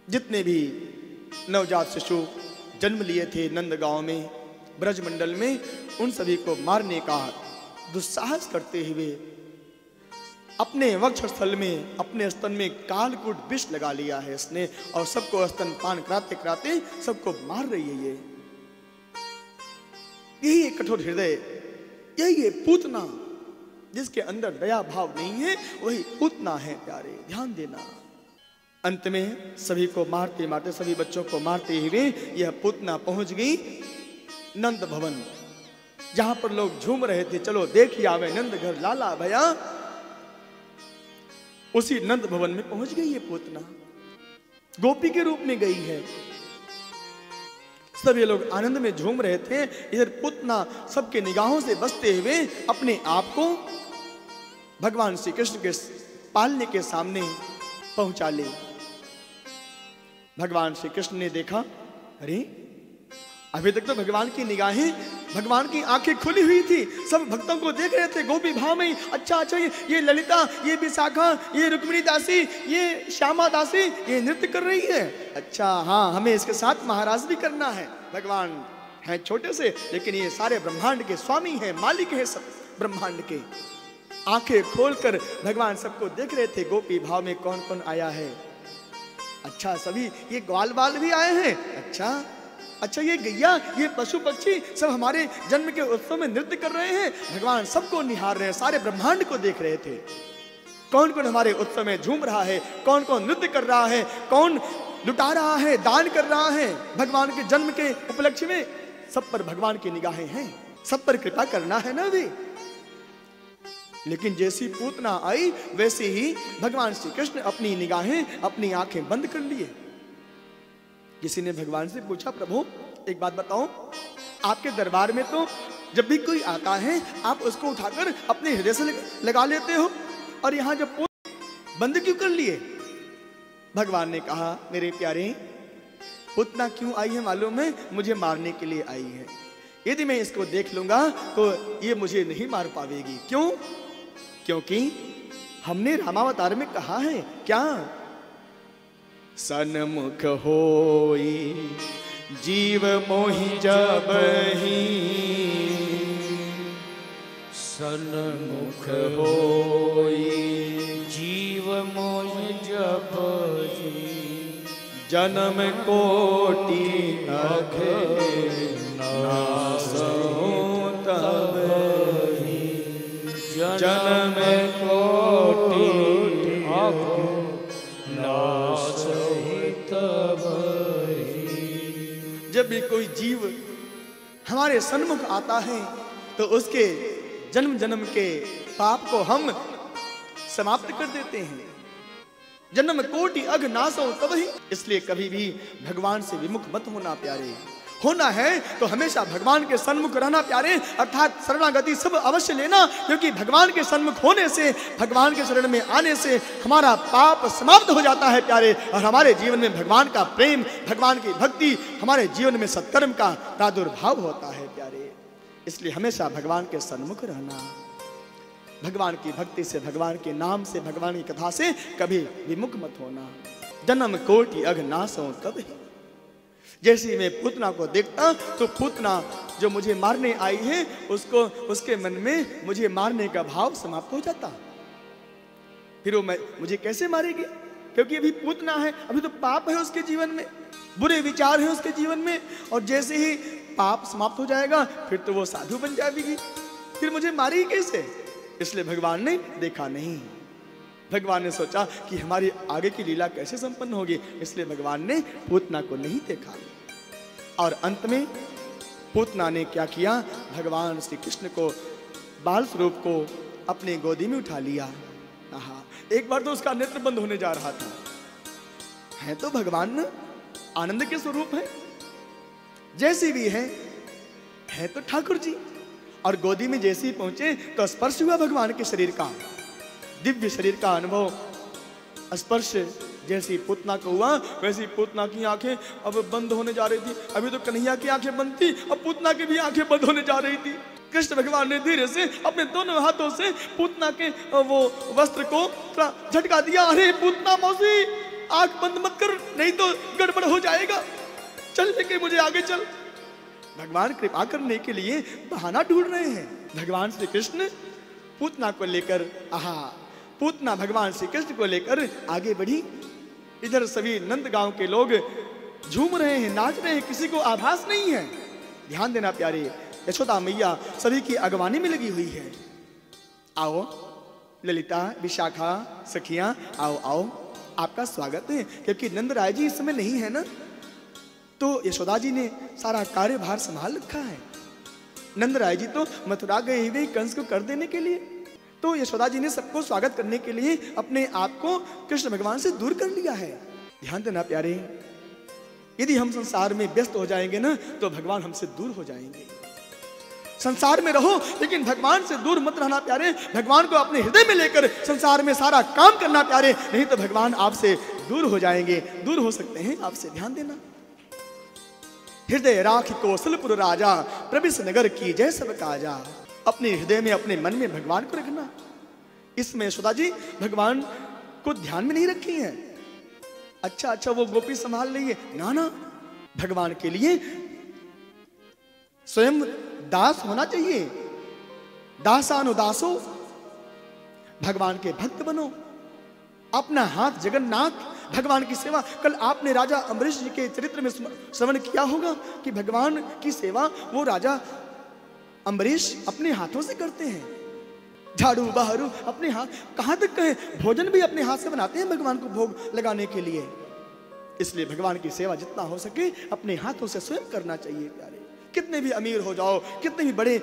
जितने भी नवजात शिशु जन्म लिए थे नंदगांव में, ब्रजमंडल में, उन सभी को मारने का दुस्साहस करते हुए अपने वक्षस्थल में, अपने स्तन में कालकूट विष लगा लिया है इसने, और सबको स्तनपान कराते कराते सबको मार रही है ये। यही एक कठोर हृदय, यही है पूतना, जिसके अंदर दया भाव नहीं है, वही पूतना है प्यारे, ध्यान देना। अंत में सभी को मारते मारते, सभी बच्चों को मारते हुए यह पूतना पहुंच गई नंद भवन, जहां पर लोग झूम रहे थे, चलो देखिए आवे नंद घर लाला भैया। उसी नंद भवन में पहुंच गई ये पूतना, गोपी के रूप में गई है। सभी लोग आनंद में झूम रहे थे, इधर पूतना सबके निगाहों से बचते हुए अपने आप को भगवान श्री कृष्ण के पालने के सामने पहुंचा ले। भगवान श्री कृष्ण ने देखा, अरे अभी तक तो भगवान की निगाहें, भगवान की आंखें खुली हुई थी, सब भक्तों को देख रहे थे गोपी भाव में। अच्छा अच्छा, ये ललिता, ये विशाखा, ये रुक्मिणी दासी, ये श्यामा दासी, ये नृत्य कर रही है। अच्छा हाँ, हमें इसके साथ महाराज भी करना है। भगवान हैं छोटे से, लेकिन ये सारे ब्रह्मांड के स्वामी हैं, मालिक हैं सब ब्रह्मांड के। आंखें खोलकर भगवान सबको देख रहे थे गोपी भाव में, कौन कौन आया है। अच्छा सभी, ये ग्वाल बाल भी आए हैं। अच्छा ये गैया, ये पशु पक्षी सब हमारे जन्म के उत्सव में नृत्य कर रहे हैं। भगवान सबको निहार रहे हैं, सारे ब्रह्मांड को देख रहे थे, कौन कौन हमारे उत्सव में झूम रहा है, कौन कौन नृत्य कर रहा है, कौन लुटा रहा है, दान कर रहा है भगवान के जन्म के उपलक्ष्य में। सब पर भगवान की निगाहें हैं, सब पर कृपा करना है ना भी। लेकिन जैसी पूतना आई, वैसे ही भगवान श्री कृष्ण अपनी निगाहें, अपनी आंखें बंद कर लिए। किसी ने भगवान से पूछा, प्रभु एक बात बताओ, आपके दरबार में तो जब भी कोई आता है आप उसको उठाकर अपने हृदय से लगा लेते हो, और यहाँ जब बंद क्यों कर लिए? भगवान ने कहा, मेरे प्यारे, पूतना क्यों आई है मालूम है? मुझे मारने के लिए आई है। यदि मैं इसको देख लूंगा तो ये मुझे नहीं मार पाएगी। क्यों? क्योंकि हमने रामावतार में कहा है क्या, सन्मुख होई जीव मोहि जबहि, सन्मुख होई जीव मोहि जबहि, जन्म कोटि अघ नासहु तबहि, जन्म कोटि अघ नासहु तबहि। जब भी कोई जीव हमारे सन्मुख आता है तो उसके जन्म जन्म के पाप को हम समाप्त कर देते हैं। जन्म कोटि अघ नासो तबहि। इसलिए कभी भी भगवान से विमुख मत होना प्यारे। होना है तो हमेशा भगवान के सन्मुख रहना प्यारे, अर्थात शरणागति सब अवश्य लेना, क्योंकि भगवान के सन्मुख होने से, भगवान के शरण में आने से हमारा पाप समाप्त हो जाता है प्यारे, और हमारे जीवन में भगवान का प्रेम, भगवान की भक्ति, हमारे जीवन में सत्कर्म का प्रादुर्भाव होता है प्यारे। इसलिए हमेशा भगवान के सन्मुख रहना, भगवान की भक्ति से, भगवान के नाम से, भगवान की कथा से कभी विमुख मत होना। जन्म कोटि अघ नासो तबहि। जैसे मैं पूतना को देखता तो पूतना जो मुझे मारने आई है, उसको, उसके मन में मुझे मारने का भाव समाप्त हो जाता। फिर वो मुझे कैसे मारेगी? क्योंकि अभी पूतना है, अभी तो पाप है उसके जीवन में, बुरे विचार है उसके जीवन में, और जैसे ही पाप समाप्त हो जाएगा फिर तो वो साधु बन जाएगी, फिर मुझे मारेगी कैसे? इसलिए भगवान ने देखा नहीं। भगवान ने सोचा कि हमारी आगे की लीला कैसे संपन्न होगी, इसलिए भगवान ने पूतना को नहीं देखा। और अंत में पूतना ने क्या किया? भगवान श्री कृष्ण को, बाल स्वरूप को अपने गोदी में उठा लिया। एक बार तो उसका नेत्र बंद होने जा रहा था। है तो भगवान आनंद के स्वरूप है, जैसी भी है तो ठाकुर जी। और गोदी में जैसे ही पहुंचे तो स्पर्श हुआ भगवान के शरीर का, दिव्य शरीर का अनुभव, स्पर्श जैसी पूतना को हुआ, वैसी पूतना की आंखें अब बंद होने जा रही थी। अभी तो कन्हैया की आंखें बंद थी, अब पूतना की भी आंखें बंद होने जा रही थी। कृष्ण भगवान ने धीरे से अपने दोनों हाथों से पूतना के वो वस्त्र को थोड़ा झटका दिया। अरे पूतना मौसी, आंख बंद मत कर, नहीं तो गड़बड़ हो जाएगा, चल लेके मुझे आगे चल। भगवान कृपा करने के लिए बहाना ढूंढ रहे हैं। भगवान श्री कृष्ण पूतना को लेकर, पूतना भगवान श्री कृष्ण को लेकर आगे बढ़ी। इधर सभी नंद गांव के लोग झूम रहे हैं, नाच रहे हैं, किसी को आभास नहीं है। ध्यान देना प्यारे, यशोदा मैया सभी की अगवानी में लगी हुई है। आओ ललिता, विशाखा, सखियां, आओ आओ, आपका स्वागत है। क्योंकि नंद राय जी इस समय नहीं है ना, तो यशोदा जी ने सारा कार्यभार संभाल रखा है। नंद राय जी तो मथुरा गए हुए कंस को कर देने के लिए, तो यशोदा जी ने सबको स्वागत करने के लिए अपने आप को कृष्ण भगवान से दूर कर लिया है। ध्यान देना प्यारे, यदि हम संसार में व्यस्त हो जाएंगे ना, तो भगवान हमसे दूर हो जाएंगे। संसार में रहो लेकिन भगवान से दूर मत रहना प्यारे। भगवान को अपने हृदय में लेकर संसार में सारा काम करना प्यारे, नहीं तो भगवान आपसे दूर हो जाएंगे, दूर हो सकते हैं आपसे। ध्यान देना। हृदय राख कौशलपुर राजा, प्रविश नगर की जय सब काजा। अपने हृदय में, अपने मन में भगवान को रखना। इसमें यशोदा जी भगवान को ध्यान में नहीं रखी है। अच्छा वो गोपी संभाल रही है, ना ना, भगवान के लिए स्वयं दास होना चाहिए। दासानुदासो, भगवान के भक्त बनो। अपना हाथ जगन्नाथ, भगवान की सेवा। कल आपने राजा अम्बरीश जी के चरित्र में श्रवण किया होगा कि भगवान की सेवा वो राजा अम्बरीश अपने हाथों से करते हैं। झाड़ू बहारू अपने हाथ, कहां तक कहें, भोजन भी अपने हाथ से बनाते हैं भगवान को भोग लगाने के लिए। इसलिए भगवान की सेवा जितना हो सके अपने हाथों से स्वयं करना चाहिए प्यारे। कितने भी अमीर हो जाओ, कितने भी बड़े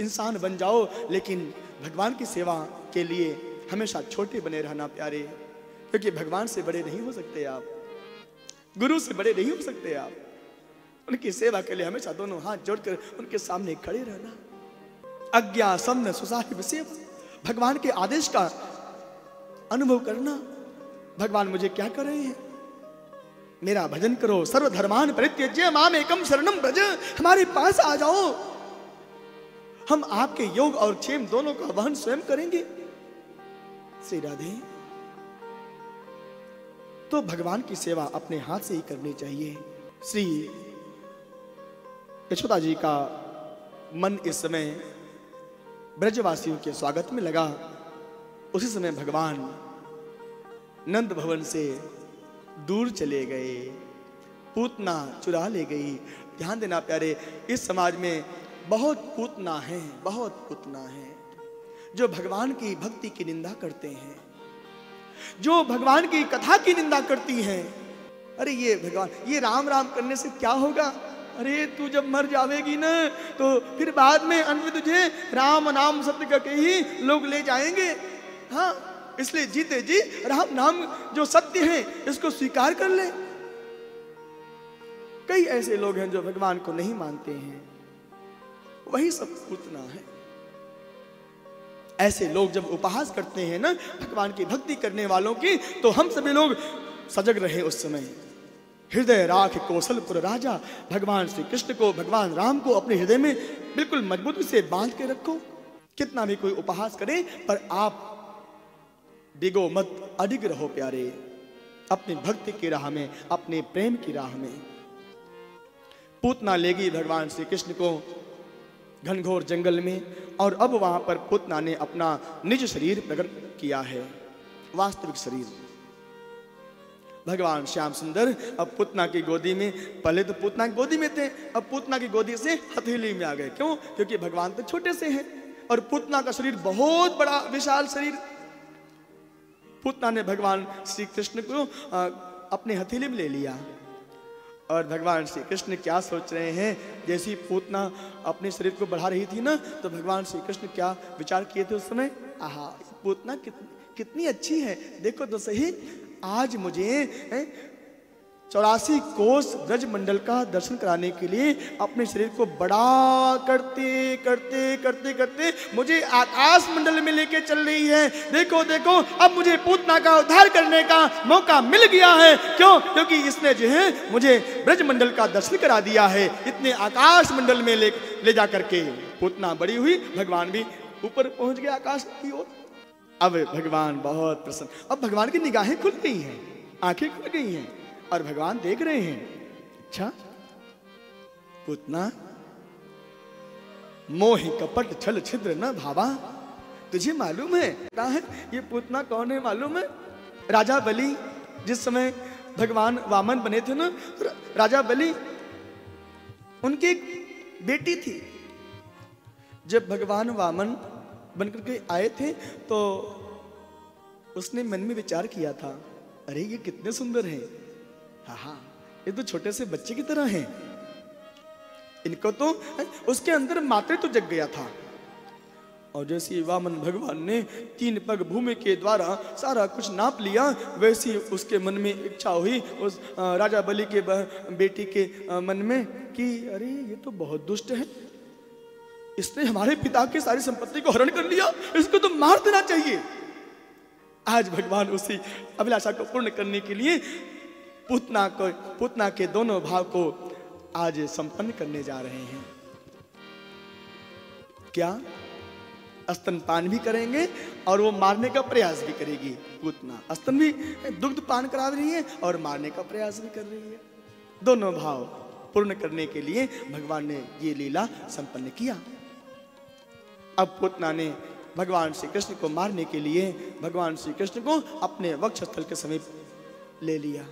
इंसान बन जाओ, लेकिन भगवान की सेवा के लिए हमेशा छोटे बने रहना प्यारे। क्योंकि भगवान से बड़े नहीं हो सकते आप, गुरु से बड़े नहीं हो सकते आप। उनकी सेवा के लिए हमेशा दोनों हाथ जोड़कर उनके सामने खड़े रहना। आज्ञा सम्न सुसाहिब सेवा, भगवान के आदेश का अनुभव करना। भगवान मुझे क्या कर रहे हैं, मेरा भजन करो। सर्वधर्मान परित्यज्य माम एकम शरणम व्रज, हमारे पास आ जाओ, हम आपके योग और क्षेम दोनों का वहन स्वयं करेंगे। श्री राधे। तो भगवान की सेवा अपने हाथ से ही करनी चाहिए। श्री यशोदा जी का मन इस समय ब्रजवासियों के स्वागत में लगा। उसी समय भगवान नंद भवन से दूर चले गए, पूतना चुरा ले गई। ध्यान देना प्यारे, इस समाज में बहुत पूतना है, बहुत पूतना है जो भगवान की भक्ति की निंदा करते हैं, जो भगवान की कथा की निंदा करती हैं। अरे ये भगवान, ये राम राम करने से क्या होगा? अरे तू जब मर जावेगी ना, तो फिर बाद में अंत में तुझे राम नाम सत्य करके ही लोग ले जाएंगे। हाँ, इसलिए जीते जी राम नाम जो सत्य है इसको स्वीकार कर ले। कई ऐसे लोग हैं जो भगवान को नहीं मानते हैं, वही सब पूतना है। ऐसे लोग जब उपहास करते हैं ना भगवान की भक्ति करने वालों की, तो हम सभी लोग सजग रहे उस समय। हृदय राख कौशलपुर राजा, भगवान श्री कृष्ण को, भगवान राम को अपने हृदय में बिल्कुल मजबूती से बांध के रखो। कितना भी कोई उपहास करे पर आप डिगो मत, अडिग रहो प्यारे, अपनी भक्ति की राह में, अपने प्रेम की राह में। पूतना ले गई भगवान श्री कृष्ण को घनघोर जंगल में, और अब वहां पर पूतना ने अपना निज शरीर प्रकट किया है, वास्तविक शरीर। भगवान श्याम सुंदर अब पूतना की गोदी में, पहले तो पूतना की गोदी में थे, अब पूतना की गोदी से हथेली में आ गए। क्यों? क्योंकि भगवान तो छोटे से हैं और पूतना का शरीर बहुत बड़ा विशाल शरीर। पूतना ने भगवान श्री कृष्ण को अपने हथेली में ले लिया। और भगवान श्री कृष्ण क्या सोच रहे हैं, जैसी पूतना अपने शरीर को बढ़ा रही थी ना, तो भगवान श्री कृष्ण क्या विचार किए थे उस समय? आहा, पूतना कितनी अच्छी है, देखो तो सही, आज मुझे 84 कोस ब्रज मंडल का दर्शन कराने के लिए अपने शरीर को बड़ा करते करते करते करते मुझे आकाश मंडल में लेके चल रही है। देखो देखो, अब मुझे पूतना का उद्धार करने का मौका मिल गया है। क्यों? क्योंकि इसने जो है मुझे ब्रज मंडल का दर्शन करा दिया है। इतने आकाश मंडल में ले जा करके पूतना बड़ी हुई, भगवान भी ऊपर पहुंच गए आकाश की ओर। अब भगवान बहुत प्रसन्न, अब भगवान की निगाहें खुल गई हैं। आंखें खुल गई हैं और भगवान देख रहे हैं। अच्छा पूतना, मोहि कपट छल छिद्र न भावा, तुझे मालूम है ये पूतना कौन है मालूम है? राजा बलि, जिस समय भगवान वामन बने थे ना, तो राजा बलि उनकी एक बेटी थी। जब भगवान वामन बनकर के आए थे तो उसने मन में विचार किया था, अरे ये कितने सुंदर हैं, हाँ ये तो छोटे से बच्चे की तरह हैं। इनको तो उसके अंदर मातृत्व जग गया था। और जैसे वामन भगवान ने 3 पग भूमि के द्वारा सारा कुछ नाप लिया, वैसी उसके मन में इच्छा हुई उस राजा बलि के बेटी के मन में कि अरे ये तो बहुत दुष्ट है, इसने हमारे पिता की सारी संपत्ति को हरण कर लिया, इसको तो मार देना चाहिए। आज भगवान उसी अभिलाषा को पूर्ण करने के लिए पूतना के दोनों भाव को आज संपन्न करने जा रहे हैं। क्या स्तनपान भी करेंगे और वो मारने का प्रयास भी करेगी। पूतना स्तन भी दुग्ध पान करा रही है और मारने का प्रयास भी कर रही है। दोनों भाव पूर्ण करने के लिए भगवान ने ये लीला संपन्न किया। अब पूतना ने भगवान श्री कृष्ण को मारने के लिए भगवान श्री कृष्ण को अपने वक्षस्थल के समीप ले लिया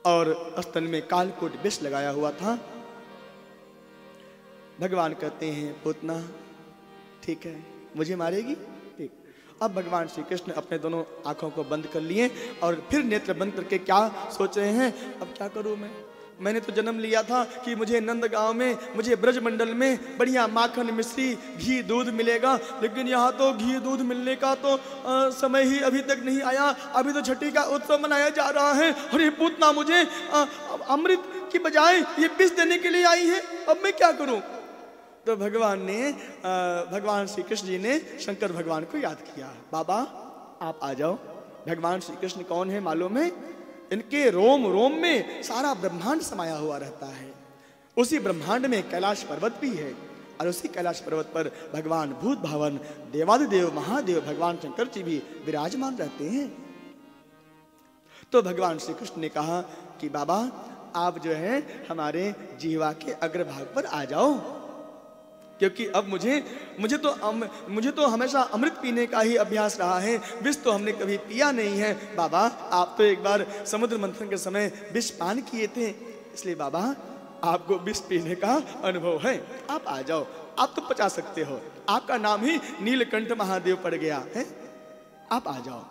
और स्तन में कालकूट विष लगाया हुआ था। भगवान कहते हैं पूतना ठीक है, मुझे मारेगी? ठीक। अब भगवान श्री कृष्ण अपने दोनों आंखों को बंद कर लिए और फिर नेत्र बंद करके क्या सोच रहे हैं, अब क्या करूं मैंने तो जन्म लिया था कि मुझे नंदगांव में, मुझे ब्रजमंडल में बढ़िया माखन मिश्री घी दूध मिलेगा, लेकिन यहाँ तो घी दूध मिलने का तो समय ही अभी तक नहीं आया। अभी तो छठी का उत्सव मनाया जा रहा है और ये पूतना मुझे अमृत की बजाय ये विष देने के लिए आई है, अब मैं क्या करूं? तो भगवान श्री कृष्ण जी ने शंकर भगवान को याद किया, बाबा आप आ जाओ। भगवान श्री कृष्ण कौन है मालूम है? इनके रोम रोम में सारा ब्रह्मांड समाया हुआ रहता है। उसी ब्रह्मांड में कैलाश पर्वत भी है और उसी कैलाश पर्वत पर भगवान भूत भावन देवादिदेव महादेव भगवान शंकर जी भी विराजमान रहते हैं। तो भगवान श्री कृष्ण ने कहा कि बाबा आप जो है हमारे जीवा के अग्रभाग पर आ जाओ, क्योंकि अब मुझे तो हमेशा अमृत पीने का ही अभ्यास रहा है, विष तो हमने कभी पिया नहीं है। बाबा आप तो एक बार समुद्र मंथन के समय विष पान किए थे, इसलिए बाबा आपको विष पीने का अनुभव है, आप आ जाओ, आप तो पचा सकते हो, आपका नाम ही नीलकंठ महादेव पड़ गया है, आप आ जाओ।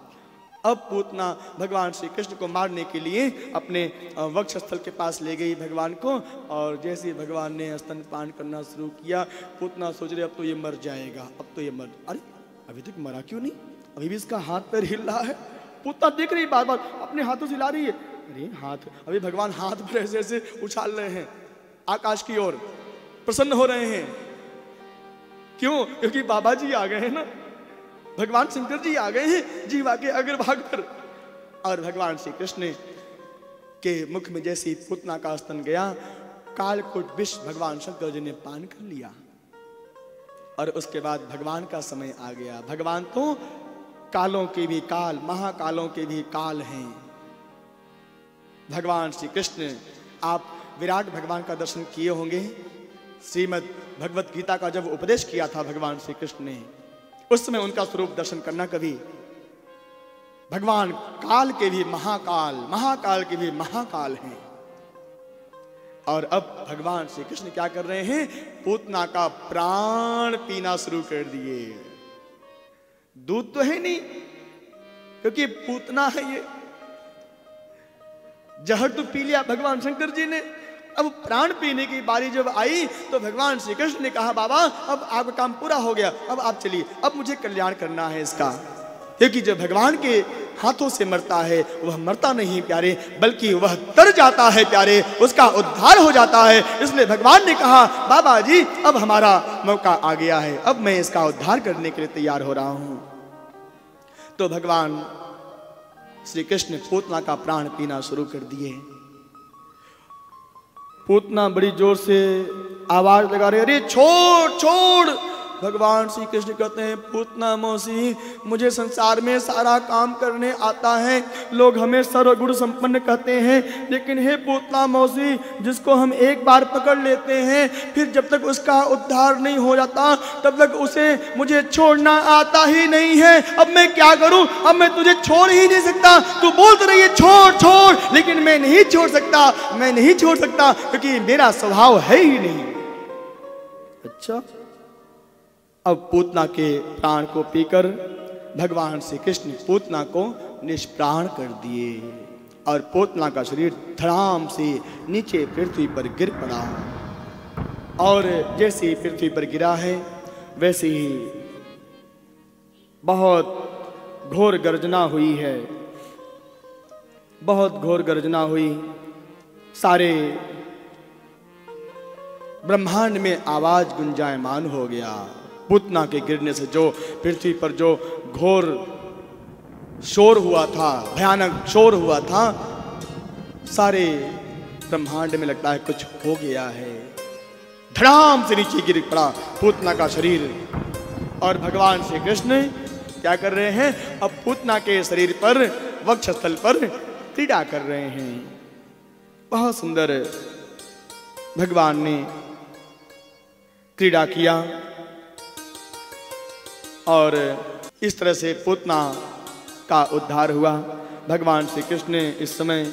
अब पूतना भगवान श्री कृष्ण को मारने के लिए अपने वक्षस्थल के पास ले गई भगवान को, और जैसे भगवान ने स्तनपान करना शुरू किया, पूतना सोच रहे अब तो ये मर जाएगा, अब तो ये मर, अरे अभी तक मरा क्यों नहीं, अभी भी इसका हाथ पैर हिल रहा है। पूतना देख रही बार बार अपने हाथों से हिला रही है, अरे हाथ, अभी भगवान हाथ पर ऐसे ऐसे उछाल रहे हैं आकाश की ओर, प्रसन्न हो रहे हैं। क्यों? क्योंकि बाबा जी आ गए हैं ना, भगवान शंकर जी आ गए हैं जीवा के अग्रभाग पर। और भगवान श्री कृष्ण के मुख में जैसे पूतना का स्तन गया, कालकूट विष भगवान शंकर जी ने पान कर लिया और उसके बाद भगवान का समय आ गया। भगवान तो कालों के भी काल, महाकालों के भी काल हैं। भगवान श्री कृष्ण, आप विराट भगवान का दर्शन किए होंगे। श्रीमद् भगवत गीता का जब उपदेश किया था भगवान श्री कृष्ण ने, उस समय उनका स्वरूप दर्शन करना कभी। भगवान काल के भी महाकाल, महाकाल के भी महाकाल हैं। और अब भगवान श्री कृष्ण क्या कर रहे हैं? पूतना का प्राण पीना शुरू कर दिए। दूध तो है नहीं, क्योंकि पूतना है ये, जहर तो पी लिया भगवान शंकर जी ने। अब प्राण पीने की बारी जब आई तो भगवान श्री कृष्ण ने कहा बाबा अब आपका काम पूरा हो गया, अब आप चलिए, अब मुझे कल्याण करना है इसका। क्योंकि जब भगवान के हाथों से मरता है वह मरता नहीं प्यारे, बल्कि वह तर जाता है प्यारे, उसका उद्धार हो जाता है। इसलिए भगवान ने कहा बाबा जी अब हमारा मौका आ गया है, अब मैं इसका उद्धार करने के लिए तैयार हो रहा हूं। तो भगवान श्री कृष्ण पूतना का प्राण पीना शुरू कर दिए। पूतना बड़ी जोर से आवाज लगा रही, अरे छोड़ छोड़। भगवान श्री कृष्ण कहते हैं, पूतना मौसी मुझे संसार में सारा काम करने आता है, लोग हमें सर्वगुण संपन्न कहते हैं, लेकिन हे पूतना मौसी जिसको हम एक बार पकड़ लेते हैं फिर जब तक उसका उद्धार नहीं हो जाता तब तक उसे मुझे छोड़ना आता ही नहीं है। अब मैं क्या करूं, अब मैं तुझे छोड़ ही नहीं सकता। तू बोलते रही है छोड़ छोड़, लेकिन मैं नहीं छोड़ सकता, मैं नहीं छोड़ सकता क्योंकि मेरा स्वभाव है ही नहीं। अच्छा, अब पूतना के प्राण को पीकर भगवान श्री कृष्ण पूतना को निष्प्राण कर दिए और पूतना का शरीर धड़ाम से नीचे पृथ्वी पर गिर पड़ा। और जैसे ही पृथ्वी पर गिरा है वैसे ही बहुत घोर गर्जना हुई है, बहुत घोर गर्जना हुई। सारे ब्रह्मांड में आवाज गुंजायमान हो गया। पूतना के गिरने से जो पृथ्वी पर जो घोर शोर हुआ था, भयानक शोर हुआ था, सारे ब्रह्मांड में लगता है कुछ हो गया है। धड़ाम से नीचे गिर पड़ा पूतना का शरीर। और भगवान श्री कृष्ण क्या कर रहे हैं, अब पूतना के शरीर पर वक्षस्थल पर क्रीड़ा कर रहे हैं। बहुत सुंदर भगवान ने क्रीड़ा किया और इस तरह से पूतना का उद्धार हुआ। भगवान श्री कृष्ण ने इस समय